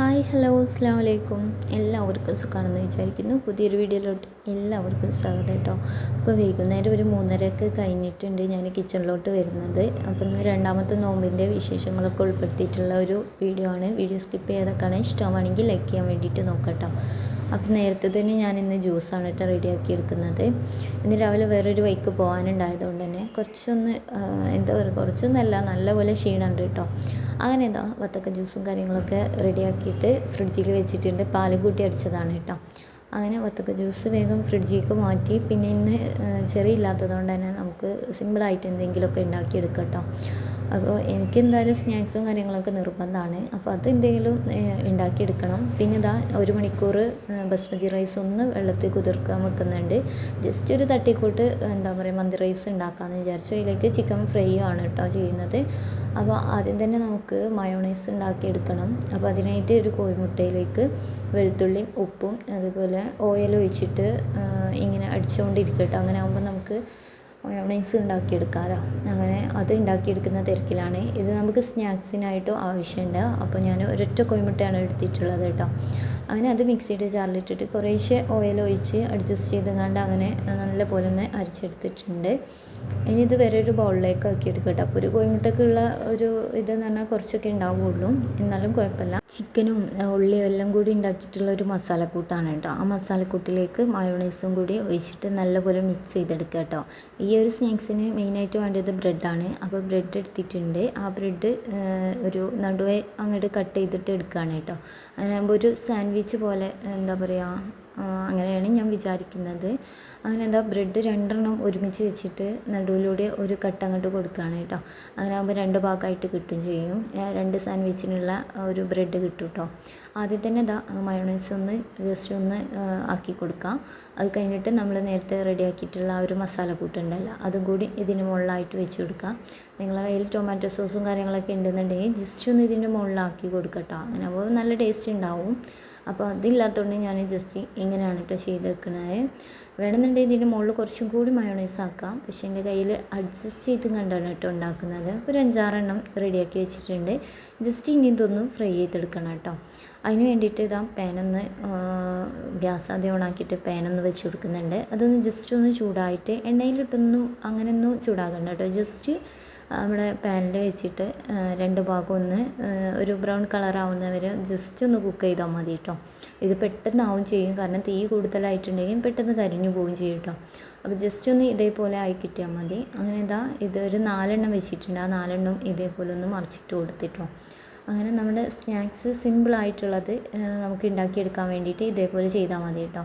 Hi hello അസ്സാം വലൈക്കും. എല്ലാവർക്കും സുഖമാണെന്ന് വിചാരിക്കുന്നു. പുതിയൊരു വീഡിയോയിലോട്ട് എല്ലാവർക്കും സ്വാഗതം കേട്ടോ. അപ്പോൾ വൈകുന്നേരം ഒരു 3:30 കഴിഞ്ഞിട്ടുണ്ട് ഞാൻ കിച്ചണിലോട്ട് വരുന്നത്. അപ്പോൾ ഇന്ന് രണ്ടാമത്തെ നോമ്പിൻ്റെ വിശേഷങ്ങളൊക്കെ ഉൾപ്പെടുത്തിയിട്ടുള്ള ഒരു വീഡിയോ ആണ്. വീഡിയോ സ്കിപ്പ് ചെയ്തൊക്കെയാണ് ഇഷ്ടമാണെങ്കിൽ ലൈക്ക് ചെയ്യാൻ വേണ്ടിയിട്ട് നോക്കട്ടോ. അപ്പോൾ നേരത്തെ തന്നെ ഞാൻ ഇന്ന് ജ്യൂസാണ് കേട്ടോ റെഡിയാക്കി എടുക്കുന്നത്. ഇന്ന് രാവിലെ വേറൊരു വഴിക്ക് പോകാനുണ്ടായതുകൊണ്ട് തന്നെ എന്താ പറയുക, കുറച്ചൊന്നല്ല, നല്ലപോലെ ക്ഷീണമുണ്ട് കേട്ടോ. അങ്ങനെ എന്താ വത്തക്ക ജ്യൂസും കാര്യങ്ങളൊക്കെ റെഡിയാക്കിയിട്ട് ഫ്രിഡ്ജിൽ വെച്ചിട്ടുണ്ട്. പാലും കൂട്ടി അടിച്ചതാണ് കേട്ടോ. അങ്ങനെ വത്തക്ക ജ്യൂസ് വേഗം ഫ്രിഡ്ജിലേക്ക് മാറ്റി. പിന്നെ ഇന്ന് ചെറിയില്ലാത്തതുകൊണ്ട് തന്നെ നമുക്ക് സിമ്പിളായിട്ട് എന്തെങ്കിലുമൊക്കെ ഉണ്ടാക്കിയെടുക്കാം കേട്ടോ. അപ്പോൾ എനിക്ക് എന്തായാലും സ്നാക്സും കാര്യങ്ങളൊക്കെ നിർബന്ധമാണ്. അപ്പോൾ അതെന്തെങ്കിലും ഉണ്ടാക്കിയെടുക്കണം. പിന്നെ ഇതാ 1 മണിക്കൂർ ബസ്മതി റൈസ് ഒന്ന് വെള്ളത്തിൽ കുതിർക്കാൻ വെക്കുന്നുണ്ട്. ജസ്റ്റ് ഒരു തട്ടിക്കൂട്ട് എന്താ പറയുക, മന്തി റൈസ് ഉണ്ടാക്കാമെന്ന് വിചാരിച്ചു. അതിലേക്ക് ചിക്കൻ ഫ്രൈ ആണ് കേട്ടോ ചെയ്യുന്നത്. അപ്പോൾ ആദ്യം തന്നെ നമുക്ക് മയോണൈസ് ഉണ്ടാക്കിയെടുക്കണം. അപ്പോൾ അതിനായിട്ട് ഒരു കോഴിമുട്ടയിലേക്ക് വെളുത്തുള്ളിയും ഉപ്പും അതുപോലെ ഓയിൽ ഒഴിച്ചിട്ട് ഇങ്ങനെ അടിച്ചുകൊണ്ടിരിക്കും കേട്ടോ. അങ്ങനെ ആകുമ്പോൾ നമുക്ക് മയോണൈസ് ഉണ്ടാക്കിയെടുക്കാമല്ലോ. അങ്ങനെ അത് ഉണ്ടാക്കിയെടുക്കുന്ന തിരക്കിലാണ്. ഇത് നമുക്ക് സ്നാക്സിനായിട്ടും ആവശ്യമുണ്ട്. അപ്പോൾ ഞാൻ ഒരൊറ്റ കോഴിമുട്ടയാണ് എടുത്തിട്ടുള്ളത് കേട്ടോ. അങ്ങനെ അത് മിക്സിയുടെ ജാറിലിട്ടിട്ട് കുറേശ്ശെ ഓയിൽ ഒഴിച്ച് അഡ്ജസ്റ്റ് ചെയ്തുകൊണ്ട് അങ്ങനെ നല്ല പോലെ ഒന്ന് അരച്ചെടുത്തിട്ടുണ്ട്. ഇനി ഇത് വേറെ ഒരു ബൗളിലേക്ക് ആക്കി എടുക്കട്ടെ. അപ്പോൾ ഒരു കോഴിമുട്ടക്കുള്ള ഒരു ഇതെന്ന് പറഞ്ഞാൽ കുറച്ചൊക്കെ ഉണ്ടാവുകയുള്ളൂ, എന്നാലും കുഴപ്പമില്ല. ചിക്കനും ഉള്ളിയും എല്ലാം കൂടി ഉണ്ടാക്കിയിട്ടുള്ള ഒരു മസാലക്കൂട്ടാണ് കേട്ടോ. ആ മസാലക്കൂട്ടിലേക്ക് മയോണൈസും കൂടി ഒഴിച്ചിട്ട് നല്ലപോലെ മിക്സ് ചെയ്തെടുക്കുക കേട്ടോ. ഈ ഒരു സ്നാക്സിന് മെയിനായിട്ട് വേണ്ടത് ബ്രെഡാണ്. അപ്പോൾ ബ്രെഡ് എടുത്തിട്ടുണ്ട്. ആ ബ്രെഡ് ഒരു നടുവേ അങ്ങോട്ട് കട്ട് ചെയ്തിട്ട് എടുക്കുകയാണ് കേട്ടോ. അങ്ങനെ ആകുമ്പോൾ ഒരു സാൻഡ്വിച്ച് പോലെ എന്താ പറയുക, അങ്ങനെയാണ് ഞാൻ വിചാരിക്കുന്നത്. അങ്ങനെ എന്താ ബ്രെഡ് 2 ഒരുമിച്ച് വെച്ചിട്ട് നടുവിലൂടെ ഒരു കട്ട് അങ്ങോട്ട് കൊടുക്കുകയാണ് കേട്ടോ. അങ്ങനെ ആകുമ്പോൾ 2 ഭാഗമായിട്ട് കിട്ടും ചെയ്യും. 2 സാൻഡ്വിച്ചിനുള്ള ഒരു ബ്രെഡ് കിട്ടും കേട്ടോ. ആദ്യം തന്നെ മയോണൈസ് ഒന്ന് ജസ്റ്റ് ഒന്ന് ആക്കി കൊടുക്കാം. അത് കഴിഞ്ഞിട്ട് നമ്മൾ നേരത്തെ റെഡിയാക്കിയിട്ടുള്ള ആ ഒരു മസാലക്കൂട്ടുണ്ടല്ലോ, അതും കൂടി ഇതിന് മുകളിലായിട്ട് വെച്ച് കൊടുക്കാം. നിങ്ങളുടെ കയ്യിൽ ടൊമാറ്റോ സോസും കാര്യങ്ങളൊക്കെ ഉണ്ടെന്നുണ്ടെങ്കിൽ ജസ്റ്റ് ഒന്ന് ഇതിൻ്റെ മുകളിലാക്കി കൊടുക്കാം കേട്ടോ. അങ്ങനെ ആകുമ്പോൾ നല്ല ടേസ്റ്റ് ഉണ്ടാവും. അപ്പോൾ അതില്ലാത്തതുകൊണ്ട് ഞാൻ ജസ്റ്റ് ഇങ്ങനെയാണ് കേട്ടോ ചെയ്ത് വെക്കുന്നത്. വേണമെന്നുണ്ടെങ്കിൽ ഇതിൻ്റെ മുകളിൽ കുറച്ചും കൂടി മയോണൈസ് ആക്കാം. പക്ഷേ എൻ്റെ കയ്യിൽ അഡ്ജസ്റ്റ് ചെയ്ത് കണ്ടാണ് കേട്ടോ ഉണ്ടാക്കുന്നത്. ഒരു 5-6 റെഡിയാക്കി വെച്ചിട്ടുണ്ട്. ജസ്റ്റ് ഇനി ഇതൊന്ന് ഫ്രൈ ചെയ്തെടുക്കണം കേട്ടോ. അതിന് വേണ്ടിയിട്ട് പാനൊന്ന് ഗ്യാസ് ആദ്യം ഓണാക്കിയിട്ട് പാനൊന്ന് വെച്ച് കൊടുക്കുന്നുണ്ട്. അതൊന്ന് ജസ്റ്റ് ഒന്ന് ചൂടായിട്ട് എണ്ണയിലിട്ടൊന്നും അങ്ങനെയൊന്നും ചൂടാക്കണ്ട കേട്ടോ. ജസ്റ്റ് നമ്മുടെ പാനിൽ വെച്ചിട്ട് 2 ഭാഗം ഒന്ന് ഒരു ബ്രൗൺ കളറാവുന്നവരെ ജസ്റ്റ് ഒന്ന് കുക്ക് ചെയ്താൽ മതി കേട്ടോ. ഇത് പെട്ടെന്നാവും ചെയ്യും, കാരണം തീ കൂടുതലായിട്ടുണ്ടെങ്കിൽ പെട്ടെന്ന് കരിഞ്ഞു പോവുകയും ചെയ്യും കേട്ടോ. അപ്പോൾ ജസ്റ്റ് ഒന്ന് ഇതേപോലെ ആയി കിട്ടിയാൽ മതി. അങ്ങനെ ഇതൊരു 4 വെച്ചിട്ടുണ്ട്. ആ 4 ഇതേപോലെ ഒന്ന് മറിച്ചിട്ട് കൊടുത്തിട്ടോ. അങ്ങനെ നമ്മുടെ സ്നാക്സ് സിമ്പിളായിട്ടുള്ളത് നമുക്ക് ഉണ്ടാക്കിയെടുക്കാൻ വേണ്ടിയിട്ട് ഇതേപോലെ ചെയ്താൽ മതി കേട്ടോ.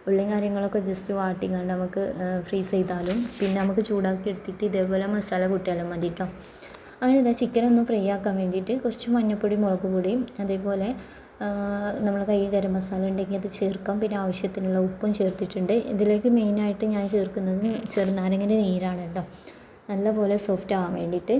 ഉള്ളിയും കാര്യങ്ങളൊക്കെ ജസ്റ്റ് വാട്ടിക്കണ്ട് നമുക്ക് ഫ്രീസ് ചെയ്താലും പിന്നെ നമുക്ക് ചൂടാക്കി എടുത്തിട്ട് ഇതേപോലെ മസാല കൂട്ടിയാലും മതി കേട്ടോ. അങ്ങനെ ചിക്കനൊന്ന് ഫ്രൈ ആക്കാൻ വേണ്ടിയിട്ട് കുറച്ച് മഞ്ഞൾപ്പൊടി, മുളക് പൊടിയും അതേപോലെ നമ്മൾ കയ്യിൽ ഗരം മസാല ഉണ്ടെങ്കിൽ അത് ചേർക്കാം. പിന്നെ ആവശ്യത്തിനുള്ള ഉപ്പും ചേർത്തിട്ടുണ്ട്. ഇതിലേക്ക് മെയിനായിട്ട് ഞാൻ ചേർക്കുന്നത് ചെറുനാരങ്ങൻ്റെ നീരാണ് കേട്ടോ, നല്ലപോലെ സോഫ്റ്റ് ആവാൻ വേണ്ടിയിട്ട്.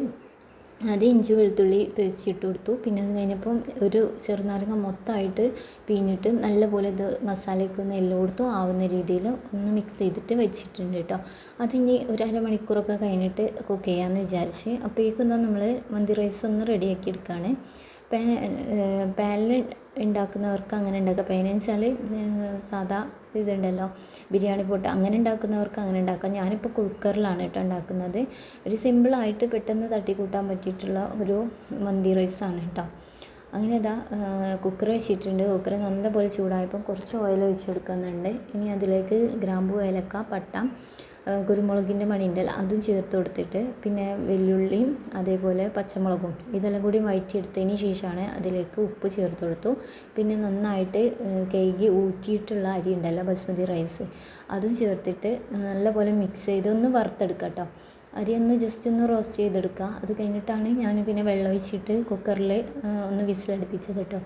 അത് ഇഞ്ചി വെളുത്തുള്ളി പേസ്റ്റിട്ട് കൊടുത്തു. പിന്നെ അത് കഴിഞ്ഞപ്പം ഒരു ചെറുനാരങ്ങ മൊത്തമായിട്ട് പിഴിഞ്ഞിട്ട് നല്ലപോലെ ഇത് മസാലയ്ക്ക് ഒന്ന് എല്ലായിടത്തും ആവുന്ന രീതിയിൽ ഒന്ന് മിക്സ് ചെയ്തിട്ട് വെച്ചിട്ടുണ്ട് കേട്ടോ. അതിനി ഒരു അരമണിക്കൂറൊക്കെ കഴിഞ്ഞിട്ട് കുക്ക് ചെയ്യാമെന്ന് വിചാരിച്ച്. അപ്പോഴേക്കും നമ്മൾ മന്തി റൈസ് ഒന്ന് റെഡിയാക്കി എടുക്കുകയാണ്. പാനിൽ ഉണ്ടാക്കുന്നവർക്ക് അങ്ങനെ ഉണ്ടാക്കാം. പാനെന്ന് വെച്ചാൽ സാധാ ഇതുണ്ടല്ലോ, ബിരിയാണി പോട്ട് അങ്ങനെ ഉണ്ടാക്കുന്നവർക്ക് അങ്ങനെ ഉണ്ടാക്കാം. ഞാനിപ്പോൾ കുക്കറിലാണ് കേട്ടോ ഉണ്ടാക്കുന്നത്. ഒരു സിമ്പിളായിട്ട് പെട്ടെന്ന് തട്ടിക്കൂട്ടാൻ പറ്റിയിട്ടുള്ള ഒരു മന്തി റൈസാണ് കേട്ടോ. അങ്ങനെ കുക്കർ വെച്ചിട്ടുണ്ട്. കുക്കർ നല്ലപോലെ ചൂടായപ്പോൾ കുറച്ച് ഓയിൽ ഒഴിച്ച് കൊടുക്കുന്നുണ്ട്. ഇനി അതിലേക്ക് ഗ്രാമ്പൂ, ഏലക്ക, പട്ട, കുരുമുളകിൻ്റെ മണി ഉണ്ടല്ലോ അതും ചേർത്ത് കൊടുത്തിട്ട് പിന്നെ വെല്ലുള്ളിയും അതേപോലെ പച്ചമുളകും ഇതെല്ലാം കൂടി വഴറ്റിയെടുത്തതിന് ശേഷമാണ് അതിലേക്ക് ഉപ്പ് ചേർത്ത് കൊടുത്തു. പിന്നെ നന്നായിട്ട് കഴുകി ഊറ്റിയിട്ടുള്ള അരി ഉണ്ടല്ലോ ബസ്മതി റൈസ്, അതും ചേർത്തിട്ട് നല്ലപോലെ മിക്സ് ചെയ്ത് ഒന്ന് വറുത്തെടുക്കുക കേട്ടോ. അരി ഒന്ന് ജസ്റ്റ് ഒന്ന് റോസ്റ്റ് ചെയ്തെടുക്കുക. അത് കഴിഞ്ഞിട്ടാണ് ഞാൻ പിന്നെ വെള്ളം ഒഴിച്ചിട്ട് കുക്കറിൽ ഒന്ന് വിസിലടുപ്പിച്ചത് കേട്ടോ.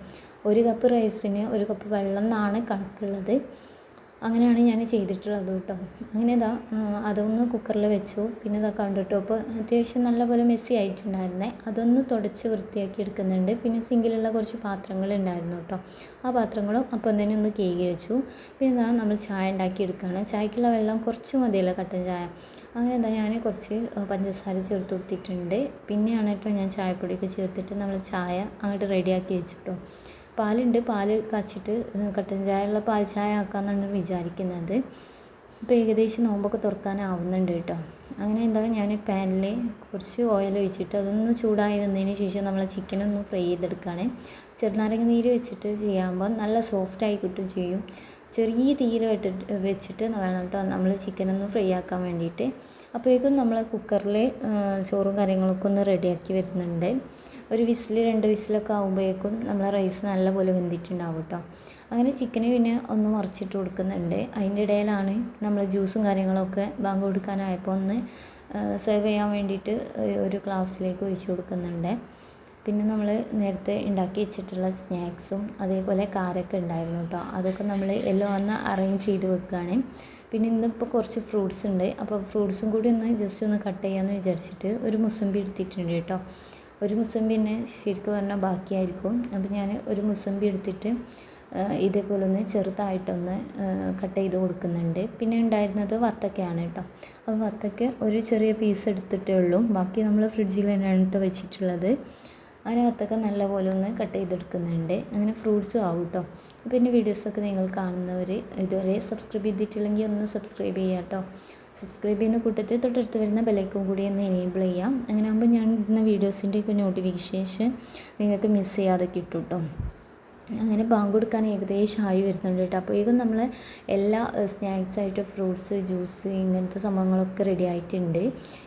1 കപ്പ് റൈസിന് 1 കപ്പ് വെള്ളം എന്നാണ് കണക്കുള്ളത്. അങ്ങനെയാണ് ഞാൻ ചെയ്തിട്ടുള്ളത് കേട്ടോ. അങ്ങനെ അതൊന്ന് കുക്കറിൽ വെച്ചു. പിന്നെ കൗണ്ടർ ടോപ്പ് അത്യാവശ്യം നല്ലപോലെ മെസ്സി ആയിട്ടുണ്ടായിരുന്നേ, അതൊന്ന് തുടച്ച് വൃത്തിയാക്കി എടുക്കുന്നുണ്ട്. പിന്നെ സിങ്കിലുള്ള കുറച്ച് പാത്രങ്ങളുണ്ടായിരുന്നു കേട്ടോ. ആ പാത്രങ്ങളും അപ്പം തന്നെ ഒന്ന് കഴുകി വെച്ചു. പിന്നെ നമ്മൾ ചായ ഉണ്ടാക്കി എടുക്കുകയാണ്. ചായക്കുള്ള വെള്ളം കുറച്ച് മതിയല്ലോ, കട്ടൻ ചായ. അങ്ങനെ ഞാൻ കുറച്ച് പഞ്ചസാര ചേർത്ത് കൊടുത്തിട്ടുണ്ട്. പിന്നെയാണ് കേട്ടോ ഞാൻ ചായപ്പൊടിയൊക്കെ ചേർത്തിട്ട് നമ്മൾ ചായ അങ്ങോട്ട് റെഡിയാക്കി വെച്ചു കേട്ടോ. പാലുണ്ട്, പാല് കാച്ചിട്ട് കട്ടൻ ചായ ഉള്ള പാൽ ചായ ആക്കാമെന്നാണ് വിചാരിക്കുന്നത്. ഇപ്പോൾ ഏകദേശം നോമ്പൊക്കെ തുറക്കാനാവുന്നുണ്ട് കേട്ടോ. അങ്ങനെ എന്താ ഞാൻ പാനിൽ കുറച്ച് ഓയിൽ ഒഴിച്ചിട്ട് അതൊന്ന് ചൂടായി വന്നതിന് ശേഷം നമ്മൾ ചിക്കനൊന്ന് ഫ്രൈ ചെയ്തെടുക്കുകയാണ്. ചെറുനാരങ്ങ നീര് വെച്ചിട്ട് ചെയ്യുമ്പോൾ നല്ല സോഫ്റ്റായി കിട്ടും ചെയ്യും. ചെറിയ തീയിൽ വെച്ചിട്ട് വേണം കേട്ടോ നമ്മൾ ചിക്കനൊന്ന് ഫ്രൈ ആക്കാൻ വേണ്ടിയിട്ട്. അപ്പോഴേക്കും നമ്മൾ കുക്കറിൽ ചോറും കാര്യങ്ങളൊക്കെ ഒന്ന് റെഡിയാക്കി വരുന്നുണ്ട്. ഒരു വിസിൽ 2 വിസിലൊക്കെ ആകുമ്പോഴേക്കും നമ്മളെ റൈസ് നല്ലപോലെ വെന്തിട്ടുണ്ടാവും കേട്ടോ. അങ്ങനെ ചിക്കന് പിന്നെ ഒന്ന് മറിച്ചിട്ട് കൊടുക്കുന്നുണ്ട്. അതിൻ്റെ ഇടയിലാണ് നമ്മൾ ജ്യൂസും കാര്യങ്ങളൊക്കെ ബാങ്ക് കൊടുക്കാനായപ്പോൾ ഒന്ന് സെർവ് ചെയ്യാൻ വേണ്ടിയിട്ട് ഒരു ഗ്ലാസ്സിലേക്ക് ഒഴിച്ച് കൊടുക്കുന്നുണ്ട്. പിന്നെ നമ്മൾ നേരത്തെ ഉണ്ടാക്കി വെച്ചിട്ടുള്ള സ്നാക്സും അതേപോലെ കാരൊക്കെ ഉണ്ടായിരുന്നു കേട്ടോ. അതൊക്കെ നമ്മൾ എല്ലാം ഒന്ന് അറേഞ്ച് ചെയ്ത് വെക്കുകയാണ്. പിന്നെ ഇന്നിപ്പോൾ കുറച്ച് ഫ്രൂട്ട്സ് ഉണ്ട്. അപ്പോൾ ഫ്രൂട്ട്സും കൂടി ഒന്ന് ജസ്റ്റ് ഒന്ന് കട്ട് ചെയ്യാമെന്ന് വിചാരിച്ചിട്ട് ഒരു മുസമ്പി എടുത്തിട്ടുണ്ട് കേട്ടോ. ഒരു മുസമ്പി തന്നെ ശരിക്കും പറഞ്ഞാൽ ബാക്കിയായിരിക്കും. അപ്പോൾ ഞാൻ ഒരു മുസമ്പി എടുത്തിട്ട് ഇതേപോലെ ഒന്ന് ചെറുതായിട്ടൊന്ന് കട്ട് ചെയ്ത് കൊടുക്കുന്നുണ്ട്. പിന്നെ ഉണ്ടായിരുന്നത് വത്തക്കയാണ് കേട്ടോ. അപ്പോൾ വത്തക്ക ഒരു ചെറിയ പീസ് എടുത്തിട്ടേ ഉള്ളൂ. ബാക്കി നമ്മൾ ഫ്രിഡ്ജിൽ തന്നെയാണ് കേട്ടോ വെച്ചിട്ടുള്ളത്. അങ്ങനെ വത്തക്ക നല്ലപോലെ ഒന്ന് കട്ട് ചെയ്തെടുക്കുന്നുണ്ട്. അങ്ങനെ ഫ്രൂട്ട്സും ആവും കേട്ടോ. അപ്പോൾ എൻ്റെ വീഡിയോസൊക്കെ നിങ്ങൾ കാണുന്നവർ ഇതുവരെ സബ്സ്ക്രൈബ് ചെയ്തിട്ടില്ലെങ്കിൽ ഒന്ന് സബ്സ്ക്രൈബ് ചെയ്യുക കേട്ടോ. സബ്സ്ക്രൈബ് ചെയ്യുന്ന കൂട്ടത്തിൽ തൊട്ടടുത്ത് വരുന്ന ബെല്ലൈക്കൺ കൂടി ഒന്ന് എനേബിൾ ചെയ്യാം. അങ്ങനെ ആകുമ്പോൾ ഞാൻ ഇടുന്ന വീഡിയോസിൻ്റെയൊക്കെ നോട്ടിഫിക്കേഷൻ നിങ്ങൾക്ക് മിസ് ചെയ്യാതെ കിട്ടും കേട്ടോ. അങ്ങനെ ബാങ്ക് കൊടുക്കാൻ ഏകദേശം ആയി വരുന്നുണ്ട് കേട്ടോ. അപ്പോഴേക്കും നമ്മൾ എല്ലാ സ്നാക്സായിട്ട് ഫ്രൂട്ട്സ്, ജ്യൂസ് ഇങ്ങനത്തെ സംഭവങ്ങളൊക്കെ റെഡി ആയിട്ടുണ്ട്.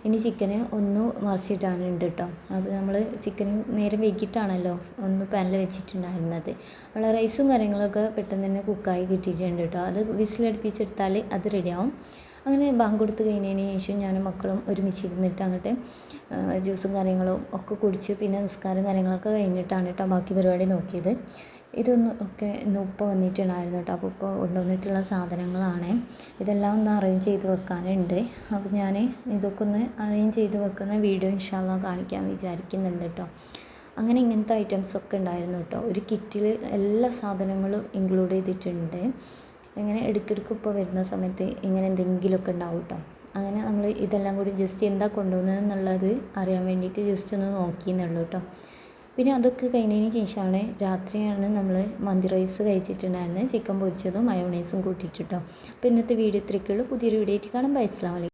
ഇനി ചിക്കന് ഒന്ന് മറിച്ചിട്ടാനുണ്ട് കേട്ടോ. അപ്പോൾ നമ്മൾ ചിക്കന് നേരെ വൈകിട്ടാണല്ലോ ഒന്ന് പാനിൽ വെച്ചിട്ടുണ്ടായിരുന്നത്. നമ്മൾ റൈസും കാര്യങ്ങളൊക്കെ പെട്ടെന്ന് തന്നെ കുക്കായി കിട്ടിയിട്ടുണ്ട് കേട്ടോ. അത് വിസിലടുപ്പിച്ചെടുത്താൽ അത് റെഡിയാവും. അങ്ങനെ ബാങ്ക് കൊടുത്ത് കഴിഞ്ഞതിന് ശേഷം ഞാനും മക്കളും ഒരുമിച്ചിരുന്നിട്ട് അങ്ങോട്ട് ജ്യൂസും കാര്യങ്ങളും ഒക്കെ കുടിച്ച് പിന്നെ നിസ്കാരം കാര്യങ്ങളൊക്കെ കഴിഞ്ഞിട്ടാണ് കേട്ടോ ബാക്കി പരിപാടി നോക്കിയത്. ഒക്കെ ഇന്ന് ഉപ്പ വന്നിട്ടുണ്ടായിരുന്നു കേട്ടോ. അപ്പോൾ ഉപ്പ കൊണ്ടുവന്നിട്ടുള്ള സാധനങ്ങളാണ്. ഇതെല്ലാം ഒന്ന് അറേഞ്ച് ചെയ്ത് വെക്കാനുണ്ട്. അപ്പോൾ ഞാൻ ഇതൊക്കെ ഒന്ന് അറേഞ്ച് ചെയ്ത് വെക്കുന്ന വീഡിയോ ഇൻഷാ അല്ലാഹ് കാണിക്കാൻ വിചാരിക്കുന്നുണ്ട് കേട്ടോ. അങ്ങനെ ഇങ്ങനത്തെ ഐറ്റംസൊക്കെ ഉണ്ടായിരുന്നു കേട്ടോ. ഒരു കിറ്റിൽ എല്ലാ സാധനങ്ങളും ഇൻക്ലൂഡ് ചെയ്തിട്ടുണ്ട്. ഇങ്ങനെ ഇടയ്ക്കിടയ്ക്ക് ഇപ്പോൾ വരുന്ന സമയത്ത് ഇങ്ങനെ എന്തെങ്കിലുമൊക്കെ ഉണ്ടാവും കേട്ടോ. അങ്ങനെ നമ്മൾ ഇതെല്ലാം കൂടി ജസ്റ്റ് എന്താ കൊണ്ടുവന്നതെന്നുള്ളത് അറിയാൻ വേണ്ടിയിട്ട് ജസ്റ്റ് ഒന്ന് നോക്കിയെന്നുള്ളൂ കേട്ടോ. പിന്നെ അതൊക്കെ കഴിഞ്ഞതിന് ശേഷമാണ് രാത്രിയാണ് നമ്മൾ മന്തി റൈസ് കഴിച്ചിട്ടുണ്ടായിരുന്നത്. ചിക്കൻ പൊരിച്ചതും മയോണൈസും കൂട്ടിയിട്ട് കേട്ടോ. അപ്പോൾ ഇന്നത്തെ വീഡിയോ ഇത്രയൊക്കെയുള്ളൂ. പുതിയൊരു വീഡിയോ ആയിട്ട് കാണുമ്പോൾ അസ്സലാമു അലൈക്കും.